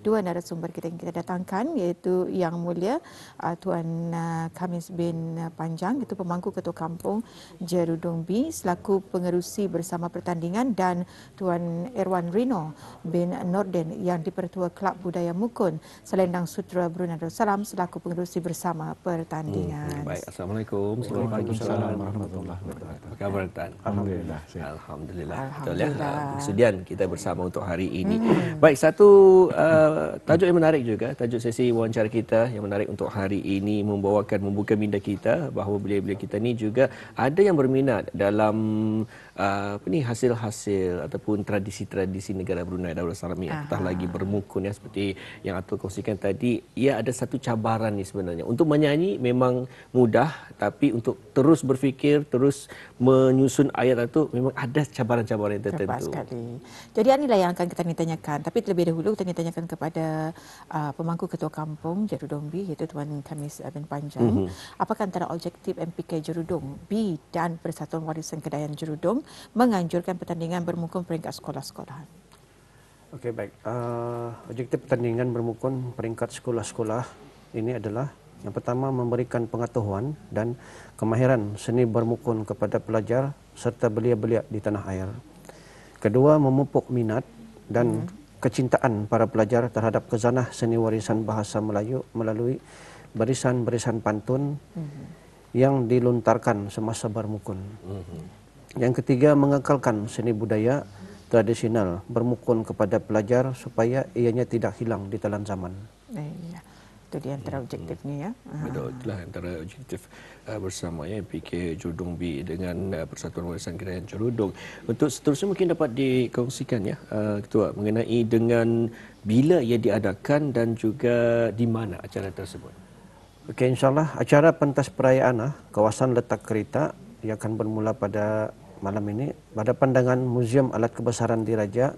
dua narasumber kita yang kita datangkan, iaitu Yang Mulia Tuan Khamis bin Panjang, itu pemangku Ketua Kampung Jerudong B selaku pengerusi bersama pertandingan, dan Tuan Irwan Rino bin Nordin yang di-Pertua Kelab Budaya Mukun Selendang Sutera Brunei Darussalam selaku pengerusi bersama pertandingan. Baik, Assalamualaikum. Selamat pagi. Assalamualaikum warahmatullahi wabarakatuh. Apa khabar Tan? Alhamdulillah. Alhamdulillah. Alhamdulillah. Betul ya. Kesudian kita bersama untuk hari ini. Baik, satu tajuk yang menarik juga, tajuk sesi wawancara kita yang menarik untuk hari ini membuka minda kita bahawa belia-belia kita ni juga ada yang berminat dalam hasil-hasil ataupun tradisi-tradisi negara Brunei Darussalam ni, apatah lagi bermukun ya, seperti yang Atul kongsikan tadi. Ia ada satu cabaran ni sebenarnya. Untuk menyanyi memang mudah, tapi untuk terus berfikir, terus menyusun ayat itu memang ada cabaran-cabaran yang tertentu. Tepat sekali. Jadi inilah yang akan kita tanyakan. Tapi terlebih dahulu kita tanyakan kepada pemangku Ketua Kampung Jerudong B, iaitu Tuan Khamis bin Panjang. Apakah antara objektif MPK Jerudong B dan Persatuan Warisan Kebudayaan Jerudong menganjurkan pertandingan bermukun peringkat sekolah-sekolahan? Okey, baik. Objektif pertandingan bermukun peringkat sekolah-sekolah ini adalah yang pertama, memberikan pengetahuan dan kemahiran seni bermukun kepada pelajar serta belia-belia di tanah air. Kedua, memupuk minat dan kecintaan para pelajar terhadap khazanah seni warisan bahasa Melayu melalui barisan-barisan pantun yang dilontarkan semasa bermukun. Yang ketiga, mengekalkan seni budaya tradisional bermukun kepada pelajar supaya ianya tidak hilang di telan zaman. Ya. Itu di antara objektifnya ya. Betul, itulah antara objektif bersama ya MPK Jerudong B dengan Persatuan Warisan Kebudayaan Jerudong. Untuk seterusnya mungkin dapat dikongsikan ya Ketua mengenai dengan bila ia diadakan dan juga di mana acara tersebut. Okey, insyaAllah acara pentas perayaan kawasan letak kereta yang akan bermula pada malam ini pada pandangan Muzium Alat Kebesaran Diraja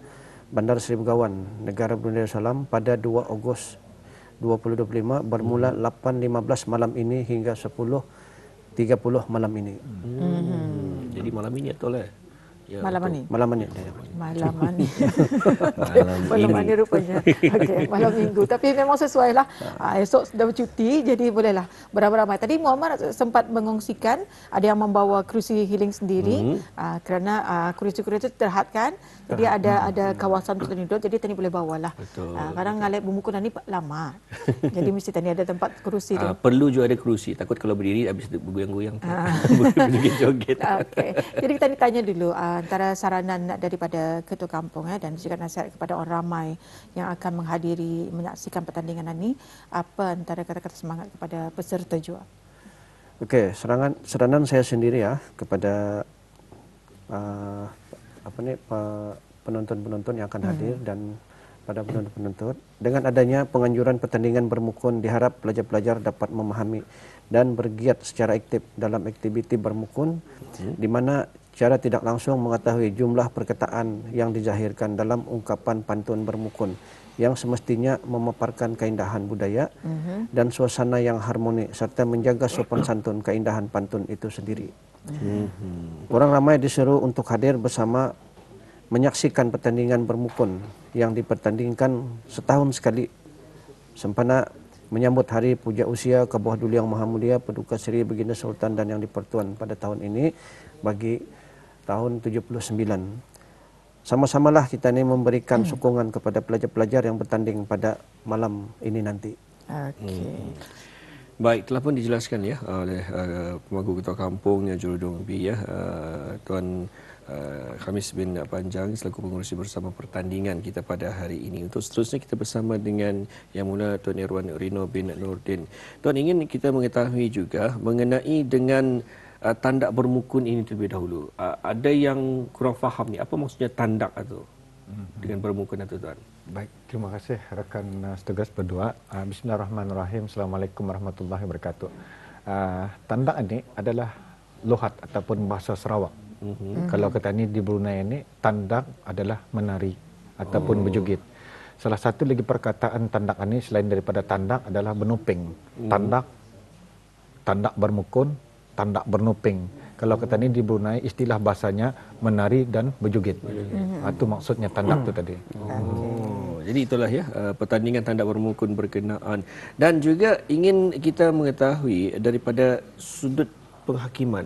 Bandar Seri Begawan, Negara Brunei Darussalam pada 2 Ogos 2025 bermula 8.15 malam ini hingga 10.30 malam ini. Jadi malam ini atau Ya, malam ini. Malam ini. Malam ini rupanya. Okey, malam minggu. Tapi memang sesuai lah. Esok sudah bercuti, jadi bolehlah beramai-ramai. Tadi Muhammad sempat mengongsikan ada yang membawa kerusi healing sendiri kerana kerusi-kerusi itu terhad kan. Jadi ada kawasan untuk duduk, jadi tani boleh bawalah. Kadang ngalih bermukunan ni lama. Jadi mesti tani ada tempat kerusi tu. Perlu juga ada kerusi. Takut kalau berdiri habis bergoyang-goyang. Joget-joget. Okey. Jadi kita tanya dulu antara saranan daripada Ketua Kampung dan juga nasihat kepada orang ramai yang akan menghadiri menyaksikan pertandingan ini, apa antara kata-kata semangat kepada peserta juga? Okey, saranan saya sendiri ya kepada penonton-penonton yang akan hadir dan pada penonton-penonton, dengan adanya penganjuran pertandingan bermukun diharap pelajar-pelajar dapat memahami dan bergiat secara aktif dalam aktiviti bermukun di mana secara tidak langsung mengetahui jumlah perkataan yang dizahirkan dalam ungkapan pantun bermukun yang semestinya memaparkan keindahan budaya dan suasana yang harmoni serta menjaga sopan santun keindahan pantun itu sendiri. Orang ramai disuruh untuk hadir bersama menyaksikan pertandingan bermukun yang dipertandingkan setahun sekali sempena menyambut Hari Puja Usia Kebuah Duli Yang Maha Mulia Paduka Seri Baginda Sultan dan Yang di-Pertuan pada tahun ini bagi tahun 79. Sama-samalah kita ini memberikan sokongan kepada pelajar-pelajar yang bertanding pada malam ini nanti. Okey. Baik, telah pun dijelaskan ya oleh pemangku Ketua Kampung Jerudong B ya, Tuan Khamis bin Panjang selaku pengurusi bersama pertandingan kita pada hari ini. Untuk seterusnya kita bersama dengan Yang Mulia Tuan Irwan Rino bin Nordin. Tuan, ingin kita mengetahui juga mengenai dengan tandak bermukun ini terlebih dahulu. Ada yang kurang faham ni, apa maksudnya tandak itu dengan bermukun itu, Tuan? Baik, terima kasih rekan setugas berdua. Bismillahirrahmanirrahim. Assalamualaikum warahmatullahi wabarakatuh. Tandak ini adalah lohat ataupun bahasa Sarawak. Kalau kita ni di Brunei ini, tandak adalah menari ataupun berjoget. Salah satu lagi perkataan tandak ini selain daripada tandak adalah benuping. Tandak bermukun, tandak bernuping. Kalau kata ni di Brunei istilah bahasanya menari dan berjoget. Itu maksudnya tandak tu tadi. Jadi itulah ya pertandingan tanda bermukun berkenaan. Dan juga ingin kita mengetahui daripada sudut penghakiman.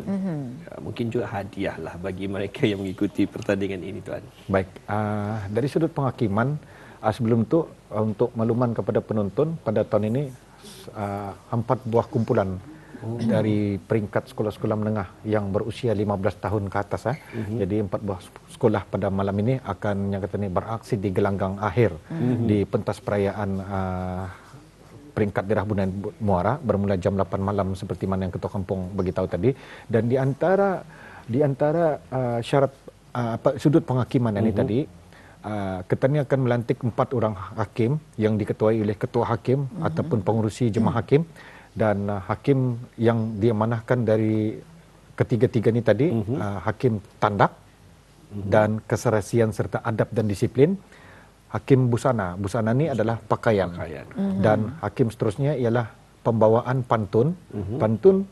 Mungkin juga hadiah lah bagi mereka yang mengikuti pertandingan ini, Tuan. Baik, dari sudut penghakiman, sebelum itu untuk makluman kepada penonton, pada tahun ini 4 buah kumpulan dari peringkat sekolah-sekolah menengah yang berusia 15 tahun ke atas. Jadi 4 buah sekolah pada malam ini akan yang kata ini beraksi di gelanggang akhir di pentas perayaan peringkat daerah Bundaran Muara bermula jam 8 malam seperti mana yang Ketua Kampung beritahu tadi. Dan di antara syarat sudut penghakiman ini tadi, Ketani akan melantik 4 orang hakim yang diketuai oleh ketua hakim ataupun pengurusi jemaah hakim, dan hakim yang diamanahkan dari ketiga-tiga ini tadi, hakim tandak dan keserasian serta adab dan disiplin, hakim busana. Busana ini adalah pakaian. Dan hakim seterusnya ialah pembawaan pantun. Pantun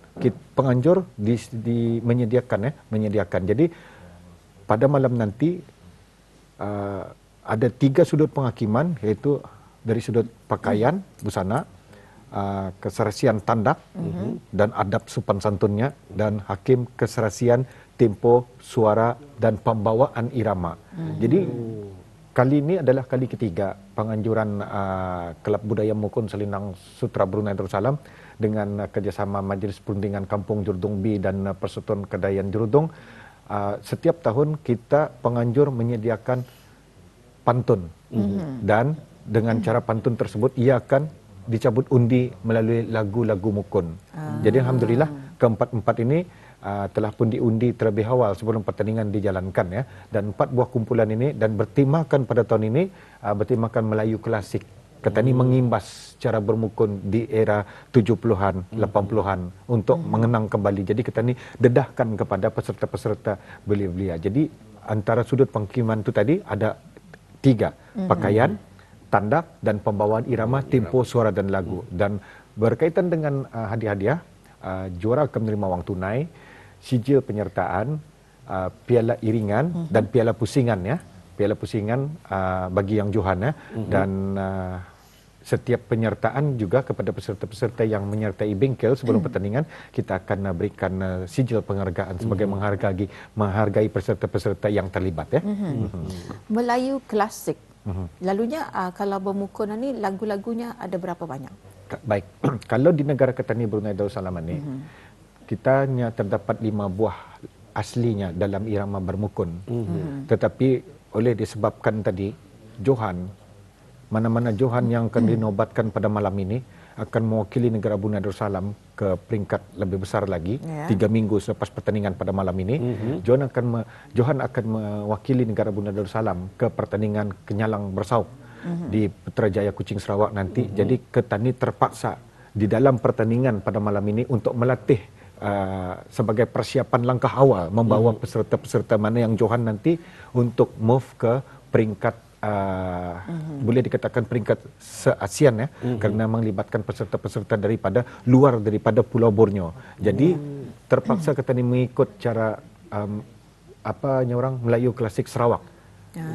penganjur menyediakan. Jadi pada malam nanti ada 3 sudut penghakiman, yaitu dari sudut pakaian, busana, keserasian tandak, dan adab sopan santunnya, dan hakim keserasian tempo, suara, dan pembawaan irama. Jadi kali ini adalah kali ketiga penganjuran Kelab Budaya Mukun Selindang Sutra Brunei Darussalam dengan kerjasama Majlis Perundingan Kampung Jurudong B dan Persatuan Kedayan Jurudong. Setiap tahun kita penganjur menyediakan pantun, dan dengan cara pantun tersebut ia akan dicabut undi melalui lagu-lagu mukun. Jadi alhamdulillah keempat-empat ini telah pun diundi terlebih awal sebelum pertandingan dijalankan ya. Dan 4 buah kumpulan ini dan bertemakan pada tahun ini bertemakan Melayu klasik. Ketani mengimbas cara bermukun di era 70-an, 80-an untuk mengenang kembali. Jadi Ketani dedahkan kepada peserta-peserta belia-belia. Jadi antara sudut penghakiman itu tadi ada 3, pakaian, tandak, dan pembawaan irama, tempo, suara, dan lagu. Dan berkaitan dengan hadiah-hadiah, juara akan menerima wang tunai, sijil penyertaan, piala iringan, dan piala pusingan ya. Piala pusingan bagi yang johan ya. Dan setiap penyertaan juga kepada peserta-peserta yang menyertai bengkel sebelum pertandingan, kita akan berikan sijil penghargaan sebagai menghargai peserta-peserta yang terlibat ya. Melayu klasik. Lalunya kalau bermukun ni lagu-lagunya ada berapa banyak? Baik, kalau di negara Ketani Brunei Darussalam ini, kita hanya terdapat 5 buah aslinya dalam irama bermukun. Tetapi oleh disebabkan tadi johan, mana-mana johan yang akan dinobatkan pada malam ini akan mewakili negara Brunei Darussalam ke peringkat lebih besar lagi 3 minggu selepas pertandingan pada malam ini. Johan akan mewakili negara Brunei Darussalam ke pertandingan Kenyalang Bersauk di Putrajaya Kuching Sarawak nanti. Jadi Ketani terpaksa di dalam pertandingan pada malam ini untuk melatih sebagai persiapan langkah awal membawa peserta-peserta mana yang johan nanti untuk move ke peringkat boleh dikatakan peringkat se-ASEAN ya, kerana melibatkan peserta-peserta daripada luar daripada Pulau Borneo. Jadi terpaksa Ketani mengikut cara Melayu klasik Sarawak.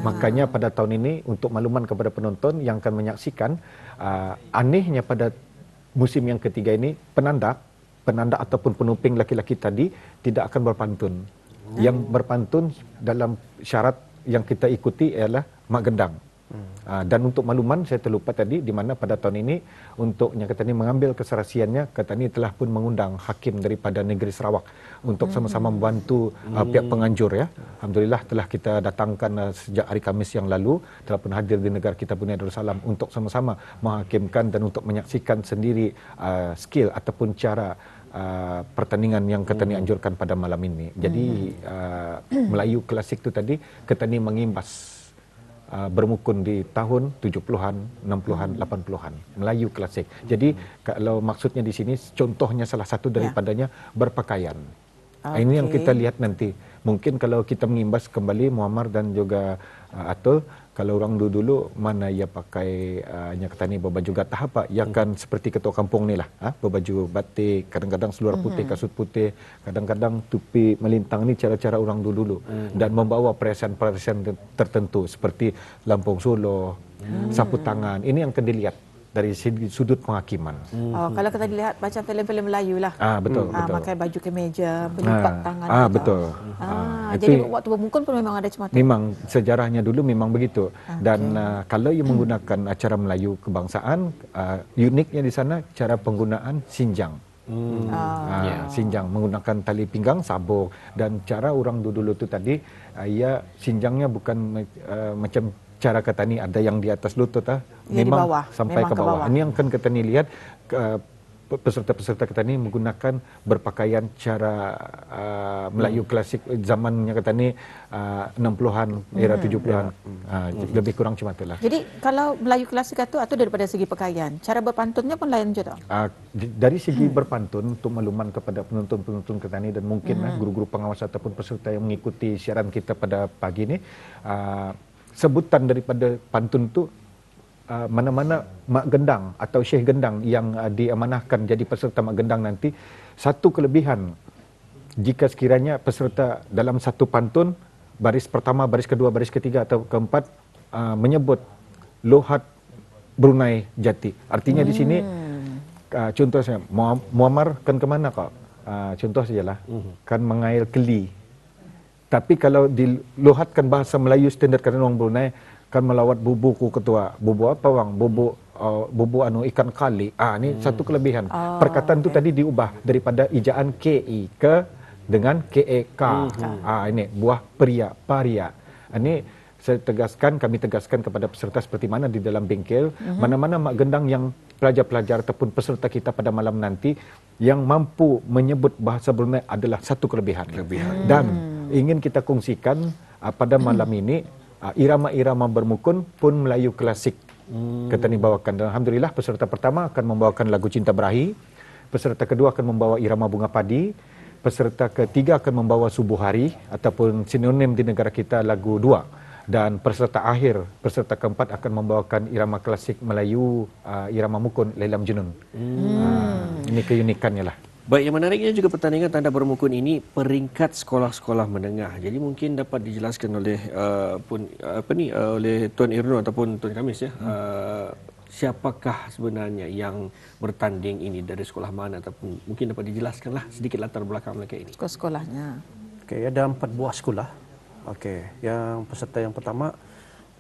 Makanya pada tahun ini untuk makluman kepada penonton yang akan menyaksikan, anehnya pada musim yang ketiga ini penanda ataupun penuping laki-laki tadi tidak akan berpantun. Yang berpantun dalam syarat yang kita ikuti ialah mak gendang. Dan untuk makluman saya terlupa tadi di mana pada tahun ini untuk yang Ketani mengambil keserasiannya, Ketani telah pun mengundang hakim daripada negeri Sarawak untuk sama-sama membantu pihak penganjur ya. Alhamdulillah telah kita datangkan sejak hari Khamis yang lalu, telah pun hadir di negara kita Brunei Darussalam untuk sama-sama menghakimkan dan untuk menyaksikan sendiri skill ataupun cara pertandingan yang Ketani anjurkan pada malam ini. Jadi Melayu klasik itu tadi Ketani mengimbas bermukun di tahun 70-an, 60-an, 80-an. Melayu klasik. Jadi kalau maksudnya di sini contohnya salah satu daripadanya berpakaian. Ini yang kita lihat nanti. Mungkin kalau kita mengimbas kembali Muammar dan juga Atul, kalau orang dulu mana ia pakai nyakatani berbaju gatah apa, ia kan seperti ketua kampung ni lah, berbaju batik, kadang-kadang seluar putih, kasut putih, kadang-kadang tupi melintang, ni cara-cara orang dulu dan membawa perhiasan-perhiasan tertentu seperti lampung Solo, sapu tangan. Ini yang akan dilihat dari sudut penghakiman. Kalau kita dilihat macam filem-filem Melayu lah. Betul. Pakai baju kemeja, berlipat tangan. Betul. Jadi waktu bermukun pun memang ada macam tu. Memang sejarahnya dulu memang begitu. Dan kalau ia menggunakan acara Melayu kebangsaan, uniknya di sana cara penggunaan sinjang. Sinjang menggunakan tali pinggang, sabuk, dan cara orang dulu tu tadi, ia sinjangnya bukan macam cara kata ni ada yang di atas lutut memang bawah, sampai memang ke bawah. Ini yang akan kita ni lihat peserta-peserta kita ni menggunakan berpakaian cara Melayu klasik zamannya kata ni 60-an era 70-an. Lebih kurang cuma itulah. Jadi kalau Melayu klasik itu atau daripada segi pakaian, cara berpantunnya pun lain juga. Dari segi berpantun untuk makluman kepada penonton-penonton kita ni dan mungkin guru-guru pengawas ataupun peserta yang mengikuti siaran kita pada pagi ni, sebutan daripada pantun tu mana-mana mak gendang atau syekh gendang yang diamanahkan jadi peserta mak gendang nanti, satu kelebihan jika sekiranya peserta dalam satu pantun baris pertama, baris kedua, baris ketiga atau keempat menyebut lohat Brunei Jati. Artinya di sini contoh saya Muammar kan ke mana kau? Contoh sajalah kan mengail keli. Tapi kalau diluhatkan bahasa Melayu standard kan orang Brunei kan melawat bubu ku ketua. Bubu apa bang? Bubu anu ikan kali. Ini satu kelebihan. Perkataan tu tadi diubah daripada ijaan KI ke dengan KEK. Ini buah peria, paria. Ini kami tegaskan kepada peserta seperti mana di dalam bengkel, mana-mana mak gendang yang pelajar-pelajar ataupun peserta kita pada malam nanti yang mampu menyebut bahasa Brunei adalah satu kelebihan. Dan ingin kita kongsikan pada malam ini irama-irama bermukun pun Melayu klasik kita ni bawakan. Dan alhamdulillah peserta pertama akan membawakan lagu Cinta Berahi, peserta kedua akan membawa irama Bunga Padi, peserta ketiga akan membawa Subuh Hari ataupun sinonim di negara kita lagu Dua, dan peserta akhir, peserta keempat akan membawakan irama klasik Melayu, irama mukun Lelam Junun. Ini keunikannya lah. Baik, yang menariknya juga pertandingan tanda bermukun ini peringkat sekolah-sekolah menengah. Jadi mungkin dapat dijelaskan oleh oleh Tuan Irno ataupun Tuan Khamis ya. Siapakah sebenarnya yang bertanding ini, dari sekolah mana, ataupun mungkin dapat dijelaskanlah sedikit latar belakang mereka ini. Sekolahnya. Okey, ada 4 buah sekolah. Okey, yang peserta yang pertama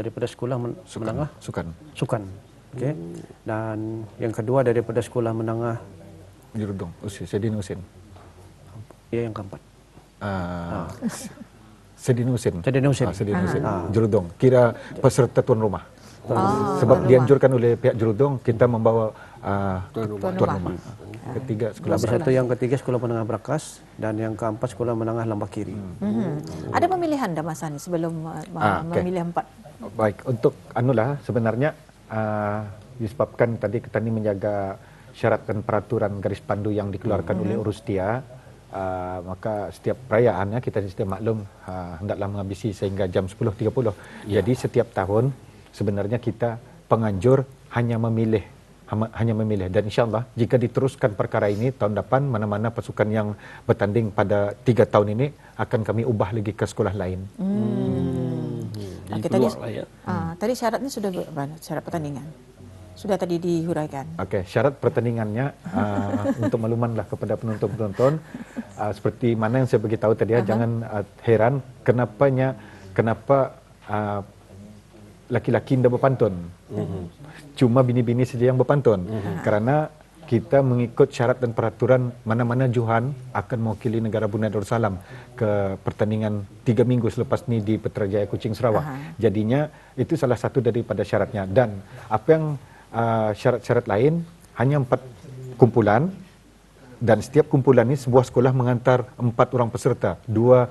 daripada sekolah menengah Sukan. Okey. Dan yang kedua daripada sekolah menengah Jerudong, Sedin Husin. Ya, yang keempat. Sedin Husin. Jerudong. Kira peserta tuan rumah. Sebab dianjurkan oleh pihak Jerudong kita membawa tuan rumah. Ketiga sekolah. Yang ketiga sekolah menengah Brakas dan yang keempat sekolah menengah Lambak Kiri. Ada pemilihan dah masa ni sebelum memilih 4. Baik, untuk sebenarnya disebabkan tadi kita ni menjaga syarat dan peraturan garis pandu yang dikeluarkan oleh Urustia, maka setiap perayaannya kita setiap maklum hendaklah menghabisi sehingga jam 10.30. Jadi setiap tahun sebenarnya kita penganjur hanya memilih dan insyaallah jika diteruskan perkara ini tahun depan mana-mana pasukan yang bertanding pada 3 tahun ini akan kami ubah lagi ke sekolah lain. Tadi syaratnya sudah syarat pertandingan sudah tadi dihuraikan. Okey, syarat pertandingannya untuk maklumanlah kepada penonton-penonton seperti mana yang saya beritahu tadi jangan heran kenapa laki-laki tidak berpantun. Cuma bini-bini saja yang berpantun. Kerana kita mengikut syarat dan peraturan mana-mana Johan akan mewakili negara Brunei Darussalam ke pertandingan 3 minggu selepas ni di Putrajaya Kuching Sarawak. Jadinya itu salah satu daripada syaratnya. Dan apa yang syarat-syarat lain hanya 4 kumpulan, dan setiap kumpulan ini sebuah sekolah mengantar 4 orang peserta, 2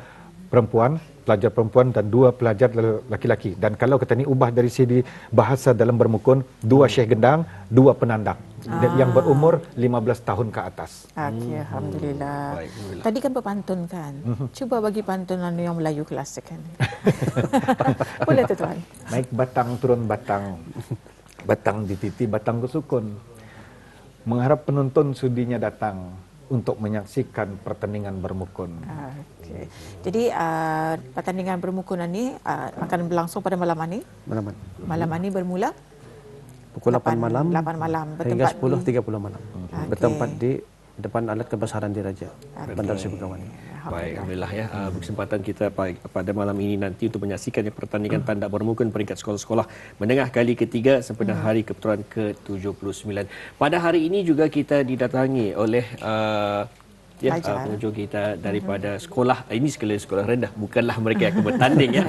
pelajar perempuan dan 2 pelajar laki-laki. Dan kalau kita ni ubah dari segi bahasa dalam bermukun, 2 syekh gendang, 2 penandak. Dan yang berumur 15 tahun ke atas. Okey, alhamdulillah. Baik, alhamdulillah. Tadi kan berpantun kan. Cuba bagi pantunan yang Melayu klasik kan. Boleh tu tuan. Naik batang, turun batang. Batang dititi, batang kesukun. Mengharap penonton sudinya datang untuk menyaksikan pertandingan bermukun. Okey. Jadi pertandingan bermukunan ni akan berlangsung pada malam ini. Malam ini bermula Pukul 8 malam 8 malam hingga bertempat 10.30 malam. Bertempat di depan alat kebesaran diraja Bandar Sri Begawan. Baik, alhamdulillah ya. Berkesempatan kita pada malam ini nanti untuk menyaksikan pertandingan tanda bermukun peringkat sekolah-sekolah menengah kali ketiga sempena hari kepeturan ke-79. Pada hari ini juga kita didatangi oleh pengunjung kita daripada sekolah ini, sekolah rendah, bukanlah mereka yang akan bertanding ya.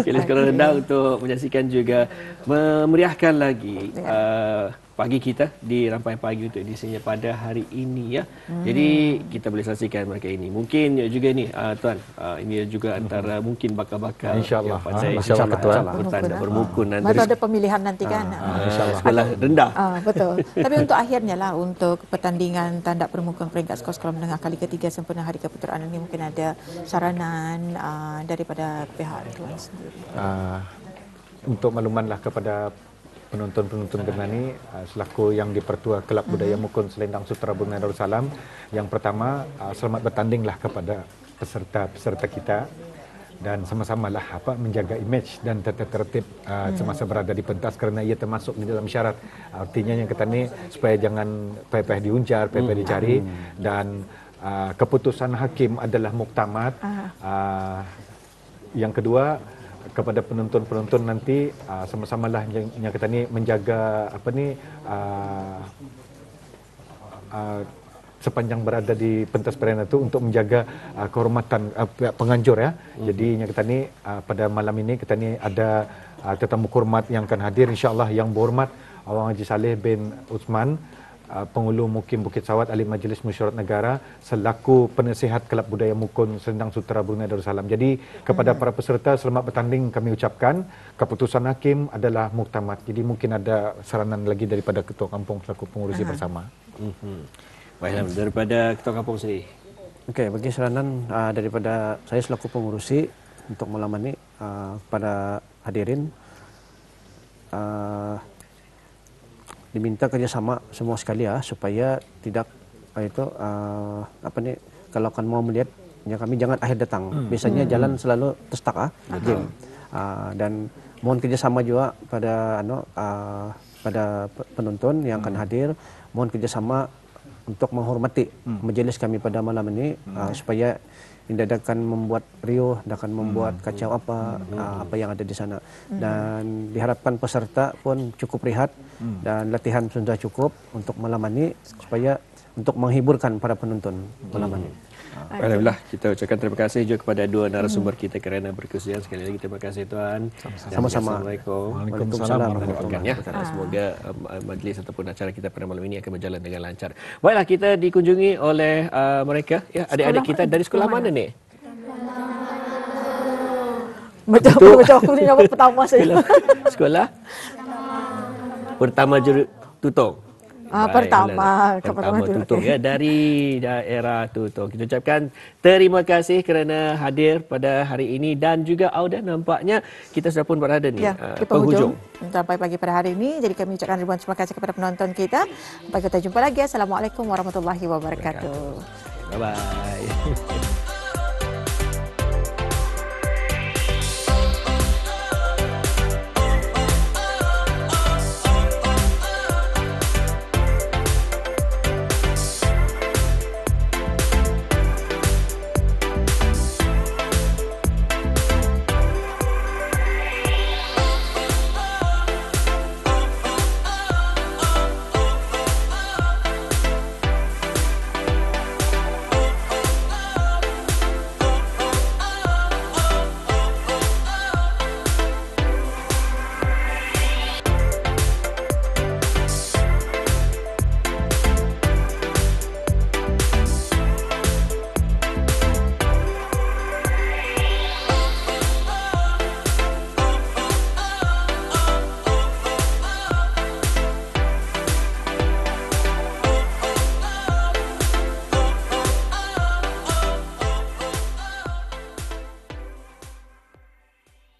Sekolah rendah untuk menyaksikan juga memeriahkan lagi pagi kita di Rampai Pagi untuk edisinya pada hari ini ya. Jadi kita boleh saksikan mereka ini. Mungkin juga ni tuan, ini juga antara mungkin bakal-bakal InsyaAllah. InsyaAllah Tuan. bertanda bermukun nanti. Baru ada pemilihan nanti kan. InsyaAllah sekolah rendah. Betul. Tapi untuk akhirnya lah, untuk pertandingan tanda permukaan peringkat sekolah-sekolah menengah kali ketiga sempena hari kepeteraan ini, mungkin ada saranan daripada pihak tuan sendiri. Untuk maklumanlah kepada penonton-penonton kita ni, selaku yang dipertua Kelab Budaya Mukun Selendang Sutera Brunei Darussalam, yang pertama selamat bertandinglah kepada peserta-peserta kita dan sama-samalah menjaga imej dan tata tertib semasa berada di pentas, kerana ia termasuk di dalam syarat. Artinya yang kata ni supaya jangan payah-payah diunjar, payah-payah dicari, dan keputusan hakim adalah muktamad. Yang kedua, kepada penonton-penonton nanti sama-samalah yang kata ni menjaga sepanjang berada di pentas perayaan itu untuk menjaga kehormatan pihak penganjur ya. Jadi yang kata ni pada malam ini kita ni ada tetamu hormat yang akan hadir, insya-Allah, yang berhormat Awang Haji Saleh bin Uthman, Pengulu Mukim Bukit Sawat, Ahli Majlis Mesyuarat Negara, selaku penasihat Kelab Budaya Mukun Selendang Sutera Brunei Darussalam. Jadi kepada para peserta, selamat bertanding kami ucapkan. Keputusan hakim adalah muktamad. Jadi mungkin ada saranan lagi daripada Ketua Kampung selaku pengurusi bersama. Baiklah, daripada Ketua Kampung sendiri. Okey, bagi saranan daripada saya selaku pengurusi untuk malam ini pada hadirin, diminta kerjasama semua sekali supaya tidak kalau akan mau melihat ya, kami jangan akhir datang. Biasanya jalan selalu terstak jam. Dan mohon kerjasama juga pada pada penonton yang akan hadir, mohon kerjasama untuk menghormati majelis kami pada malam ini, supaya tidak akan membuat riuh, tidak akan membuat kacau apa yang ada di sana. Dan diharapkan peserta pun cukup rehat dan latihan sudah cukup untuk malam ini, supaya untuk menghiburkan para penonton malam ini. Alhamdulillah, kita ucapkan terima kasih juga kepada dua narasumber kita kerana berkesudian. Sekali lagi terima kasih tuan. Sama-sama. Assalamualaikum. Waalaikumsalam warahmatullahi wabarakatuh. Semoga majlis ataupun acara kita pada malam ini akan berjalan dengan lancar. Baiklah, kita dikunjungi oleh mereka ya, adik-adik kita dari sekolah mana ni? Macam aku ni jawab pertama saya. Sekolah Pertama Tutong. Pertama Tutong ya, dari daerah Tutong. Kita ucapkan terima kasih kerana hadir pada hari ini, dan juga Auda, nampaknya kita sudah pun berada ni ke penghujung sampai pagi pada hari ini. Jadi kami ucapkan ribuan terima kasih kepada penonton kita. Sampai kita jumpa lagi. Assalamualaikum warahmatullahi wabarakatuh. Bye bye.